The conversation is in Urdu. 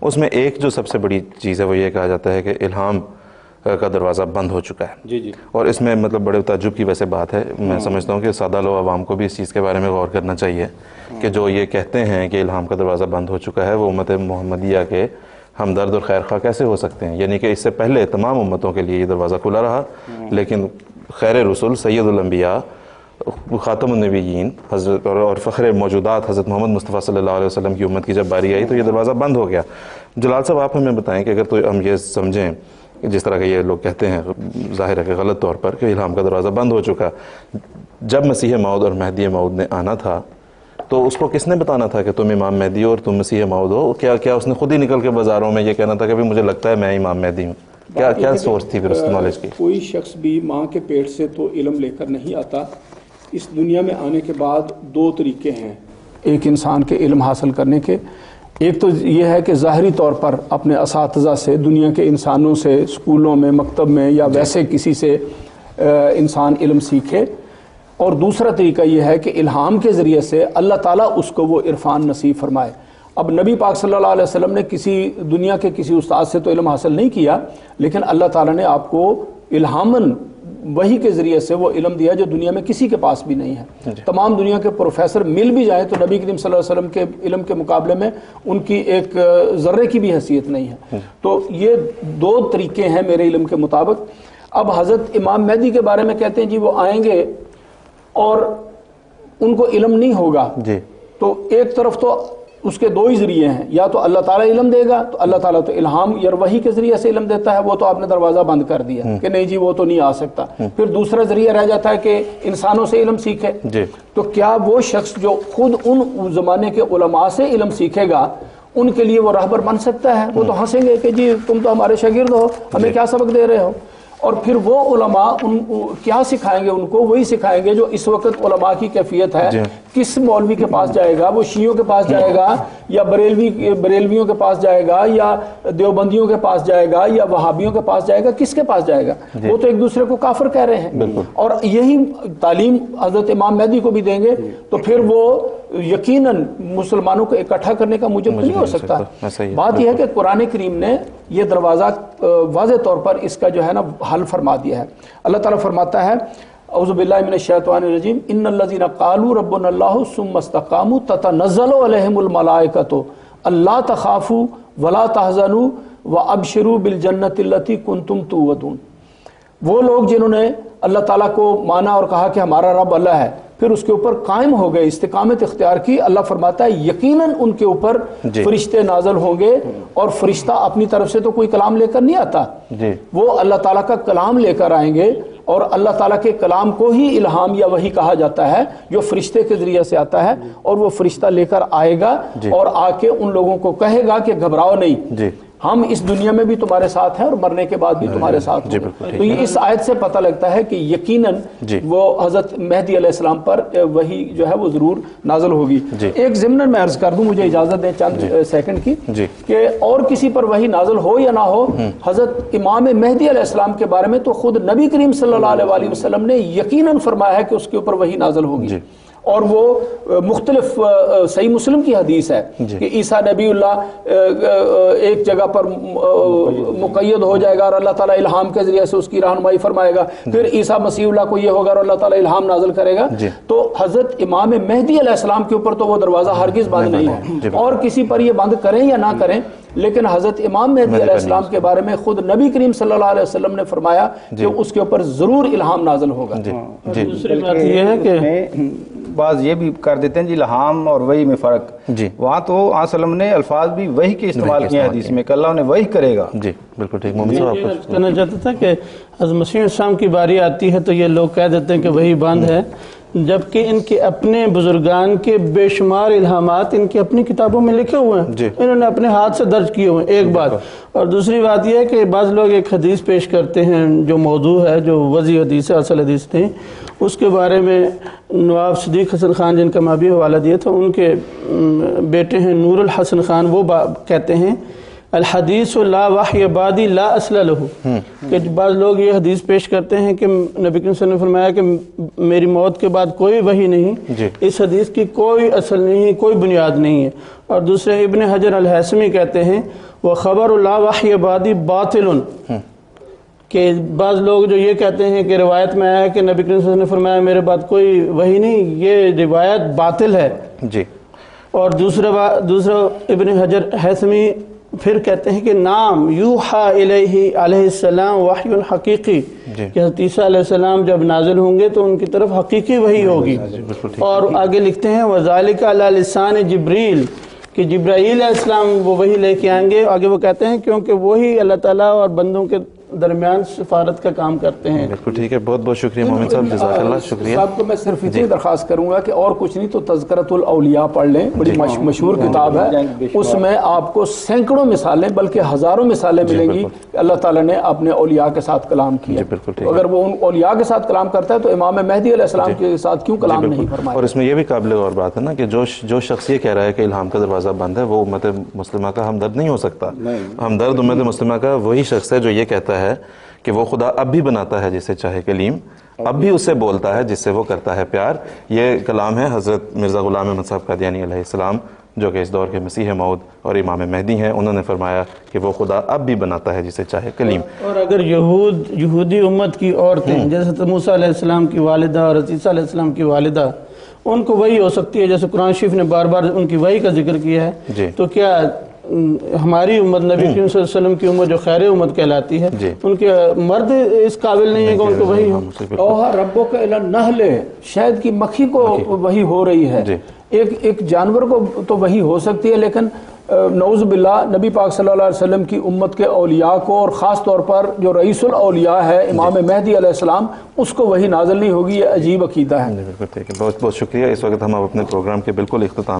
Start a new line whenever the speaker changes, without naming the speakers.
اس میں ایک جو سب سے بڑی چیز ہے وہ یہ کہا جاتا ہے کہ الہام کا دروازہ بند ہو چکا ہے.
جی جی.
اور اس میں مطلب بڑے تعجب کی ویسے بات ہے. میں سمجھتا ہوں کہ سادہ لوگ عوام کو بھی اس چیز کے بارے میں غور کرنا چاہیے کہ جو یہ کہتے ہیں کہ الہام کا دروازہ بند ہو چکا ہے وہ امت محمدیہ کے ہمدرد اور خیر خواہ کیسے ہو سکتے ہیں. یعنی کہ اس سے پہلے تمام امتوں کے لیے یہ دروازہ کھلا رہا، لیکن خیر رسول سید الانبیاء خاتم النبیین حضرت اور فخر موجودات حضرت محمد مصطفیٰ صلی اللہ علیہ وسلم کی امت کی جب باری آئی تو یہ دروازہ بند ہو گیا. جلال صاحب آپ ہمیں بتائیں کہ اگر تو ہم یہ سمجھیں جس طرح کہ یہ لوگ کہتے ہیں ظاہر ہے کہ غلط طور پر کہ الہام کا دروازہ بند ہو چکا، جب مسیح موعود اور مہدی موعود نے آنا تھا تو اس کو کس نے بتانا تھا کہ تم امام مہدی ہو اور تم مسیح موعود ہو؟ کیا اس نے خود ہی نکل کے بازاروں میں یہ کہنا تھا کہ مجھے لگتا ہے میں امام مہدی ہوں؟ کیا سورس تھی پھر اس نالج کی؟
کوئی شخص بھی ماں کے پیٹ سے تو علم لے کر نہیں آتا. اس دنیا میں آنے کے بعد دو طریقے ہیں ایک انسان کے علم حاصل کرنے کے. ایک تو یہ ہے کہ ظاہری طور پر اپنے اساتذہ سے، دنیا کے انسانوں سے، اسکولوں میں، مکتب میں یا ویسے کسی سے انسان علم سیکھے. اور دوسرا طریقہ یہ ہے کہ الہام کے ذریعے سے اللہ تعالیٰ اس کو وہ عرفان نصیب فرمائے. اب نبی پاک صلی اللہ علیہ وسلم نے دنیا کے کسی استاد سے تو علم حاصل نہیں کیا، لیکن اللہ تعالیٰ نے آپ کو الہاماً وحی کے ذریعے سے وہ علم دیا جو دنیا میں کسی کے پاس بھی نہیں ہے. تمام دنیا کے پروفیسر مل بھی جائیں تو نبی کریم صلی اللہ علیہ وسلم کے علم کے مقابلے میں ان کی ایک ذرے کی بھی حیثیت نہیں ہے. تو یہ دو طریقے ہیں میرے علم کے مطابق. اب حضرت امام مہدی کے بارے میں کہتے ہیں جی وہ آئیں گے اور ان کو علم نہیں ہوگا. تو ایک طرف تو اس کے دو ہی ذریعے ہیں، یا تو اللہ تعالیٰ علم دے گا تو اللہ تعالیٰ تو الہام یا وحی کے ذریعے سے علم دیتا ہے، وہ تو آپ نے دروازہ بند کر دیا کہ نہیں جی وہ تو نہیں آ سکتا. پھر دوسرا ذریعہ رہ جاتا ہے کہ انسانوں سے علم سیکھے. تو کیا وہ شخص جو خود ان زمانے کے علماء سے علم سیکھے گا ان کے لیے وہ راہبر بن سکتا ہے؟ وہ تو ہنسیں گے کہ جی تم تو ہمارے شاگرد ہو، ہمیں کیا سبق دے رہے ہو. اور پھر وہ علماء کیا سکھائیں گے ان کو؟ وہی سکھائیں گے جو اس وقت علماء کی کیفیت ہے. کس مولوی کے پاس جائے گا؟ وہ شیعوں کے پاس جائے گا یا بریلویوں کے پاس جائے گا یا دیوبندیوں کے پاس جائے گا یا وہابیوں کے پاس جائے گا؟ کس کے پاس جائے گا؟ وہ تو ایک دوسرے کو کافر کہہ رہے ہیں. اور یہی تعلیم حضرت امام مہدی کو بھی دیں گے تو پھر وہ یقیناً مسلمانوں کو اکٹھا کرنے کا موجب نہیں ہو سکتا. بات یہ ہے کہ قرآن کریم نے یہ دروازہ واضح طور پر اس کا جو ہے نا حل فرما دیا ہے. اللہ تعالیٰ فرماتا ہے اعوذ باللہ من الشیطان الرجیم ان الذین قالوا ربنا اللہ ثم استقاموا تتنزل علیہم الملائکۃ الا تخافوا ولا تحزنوا وابشروا بالجنۃ التی کنتم توعدون. وہ لوگ جنہوں نے اللہ تعالیٰ کو مانا اور کہا کہ ہمارا رب اللہ ہے، پھر اس کے اوپر قائم ہو گئے، استقامت اختیار کی، اللہ فرماتا ہے یقیناً ان کے اوپر فرشتے نازل ہوں گے. اور فرشتہ اپنی طرف سے تو کوئی کلام لے کر نہیں آتا، وہ اللہ تعالیٰ کا کلام لے کر آئیں گے. اور اللہ تعالیٰ کے کلام کو ہی الہام یا وحی کہا جاتا ہے جو فرشتے کے ذریعے سے آتا ہے. اور وہ فرشتہ لے کر آئے گا اور آ کے ان لوگوں کو کہے گا کہ گھبراؤ نہیں، ہم اس دنیا میں بھی تمہارے ساتھ ہیں اور مرنے کے بعد بھی تمہارے ساتھ ہیں. تو یہ اس آیت سے پتہ لگتا ہے کہ یقیناً وہ حضرت مہدی علیہ السلام پر وحی جو ہے وہ ضرور نازل ہوگی. ایک ضمن میں عرض کر دوں، مجھے اجازت دیں چند سیکنڈ کی، کہ اور کسی پر وحی نازل ہو یا نہ ہو، حضرت امام مہدی علیہ السلام کے بارے میں تو خود نبی کریم صلی اللہ علیہ وسلم نے یقیناً فرمایا ہے کہ اس کے اوپر وحی نازل ہوگی. اور وہ مختلف صحیح مسلم کی حدیث ہے کہ عیسیٰ نبی اللہ ایک جگہ پر مقید ہو جائے گا اور اللہ تعالیٰ الہام کے ذریعے سے اس کی رہنمائی فرمائے گا. پھر عیسیٰ مسیح اللہ کو یہ ہوگا اور اللہ تعالیٰ الہام نازل کرے گا. تو حضرت امام مہدی علیہ السلام کے اوپر تو وہ دروازہ ہرگز بند نہیں ہے. اور کسی پر یہ بند کریں یا نہ کریں، لیکن حضرت امام مہدی علیہ السلام کے بارے میں خود نبی کریم صلی اللہ علیہ وسلم نے فرمایا کہ اس کے اوپر ضرور الہام نازل ہوگا.
دوسری بات یہ ہے کہ بعض یہ بھی کر دیتے ہیں جی الہام اور وحی میں فرق. وہاں تو وسلم نے الفاظ بھی وحی کے استعمال کیے ہیں حدیث میں کہ اللہ انہیں وحی کرے گا.
بالکل ٹھیک. محمد صاحب آپ
کہنا چاہتا تھا کہ حضرت مسیح السلام کی باری آتی ہے تو یہ لوگ کہہ دیتے ہیں کہ وحی بند ہے، جبکہ ان کے اپنے بزرگان کے بے شمار الہامات ان کی اپنی کتابوں میں لکھے ہوئے ہیں، انہوں نے اپنے ہاتھ سے درج کیے ہوئے ہیں. ایک بات. اور دوسری بات یہ ہے کہ بعض لوگ ایک حدیث پیش کرتے ہیں جو موضوع ہے، جو وضعی حدیث ہے، اصل حدیث تھی، اس کے بارے میں نواب صدیق حسن خان جن کا میں بھی حوالہ دیا تھا، ان کے بیٹے ہیں نور الحسن خان، وہ کہتے ہیں الحدیث لا وحی بعدی لا اصل لہو، کہ بعض لوگ یہ حدیث پیش کرتے ہیں کہ نبی کریم صلی اللہ علیہ وسلم نے فرمایا کہ میری موت کے بعد کوئی وحی نہیں، اس حدیث کی کوئی اصل نہیں، کوئی بنیاد نہیں ہے۔ اور دوسرے ابن حجر الہیثمی کہتے ہیں وَخَبَرُ لَا وَحْيَ بَعْدِي بَاطِلٌ، کہ بعض لوگ جو یہ کہتے ہیں کہ روایت میں آیا کہ نبی کریم صلی اللہ علیہ وسلم نے فرمایا میرے بعد کوئی وحی نہیں، یہ روایت باطل ہے۔
جی۔
اور دوسرا ابن حجر حیثمی پھر کہتے ہیں کہ نام یوحا الیہ علیہ السلام وحی حقیقی، کہ حضرت عیسیٰ علیہ السلام جب نازل ہوں گے تو ان کی طرف حقیقی وحی ہوگی۔ اور آگے لکھتے ہیں وَذَلِكَ عَلَى لِسَانِ جبریل، کہ جبرائیل علیہ السلام وہ وحی لے کے آئیں گے۔ آگے وہ کہتے ہیں کیونکہ وہی اللہ تعالیٰ اور بندوں کے درمیان سفارت کا کام کرتے ہیں۔
بالکل ٹھیک ہے، بہت بہت شکریہ مومن صاحب، جزاک اللہ، شکریہ۔
صاحب کو میں صرف اتنی درخواست کروں گا کہ اور کچھ نہیں تو تذکرۃ الاولیاء پڑھ لیں، بڑی مشہور کتاب ہے، اس میں آپ کو سینکڑوں مثالیں بلکہ ہزاروں مثالیں ملیں گی کہ اللہ تعالیٰ نے اپنے اولیاء کے ساتھ کلام کیا۔ اگر وہ ان اولیاء کے ساتھ کلام کرتا ہے تو امام مہدی علیہ السلام کے ساتھ کیوں کلام نہیں فرمایا؟
اور اس میں یہ بھی قابل غور بات ہے نا کہ جو شخص یہ کہہ رہا ہے کہ الہام کا دروازہ بند ہے وہ امت مسلمہ کا ہمدرد نہیں ہو سکتا۔ ہمدرد امت مسلمہ کا وہی شخص ہے جو یہ کہتا ہے کہ وہ خدا اب بھی بناتا ہے جسے چاہے کلیم، اب بھی اس سے بولتا ہے جس سے وہ کرتا ہے پیار۔ یہ کلام ہے حضرت مرزا غلام احمد صاحب قادیانی علیہ السلام، جو کہ اس دور کے مسیح موعود اور امام مہدی ہیں۔ انہوں نے فرمایا کہ وہ خدا اب بھی بناتا ہے جسے چاہے کلیم۔
اور اگر یہودی امت کی عورتیں جیسے موسیٰ علیہ السلام کی والدہ اور عیسیٰ علیہ السلام کی والدہ، ان کو وحی ہو سکتی ہے، جیسے قرآن شریف نے بار بار ان کی وحی کا ذکر کیا ہے، تو کیا ہماری امت نبی کریم صلی اللہ علیہ وسلم کی امت جو خیر امت کہلاتی ہے، ان کے مرد اس قابل نہیں ہے کہ ان کو وحی ہو؟
اوہا ربک الی النحل، شہد کی مکھی کو وحی ہو رہی ہے، ایک جانور کو تو وحی ہو سکتی ہے، لیکن نعوذ باللہ نبی پاک صلی اللہ علیہ وسلم کی امت کے اولیاء کو، اور خاص طور پر جو رئیس الاولیاء ہے امام مہدی علیہ السلام، اس کو وحی نازل نہیں ہوگی۔ یہ عجیب عقیدہ ہے۔
بالکل ٹھیک ہے، بہت بہت شکریہ۔ اس وقت ہم اپنے پروگرام کے بالکل اختتام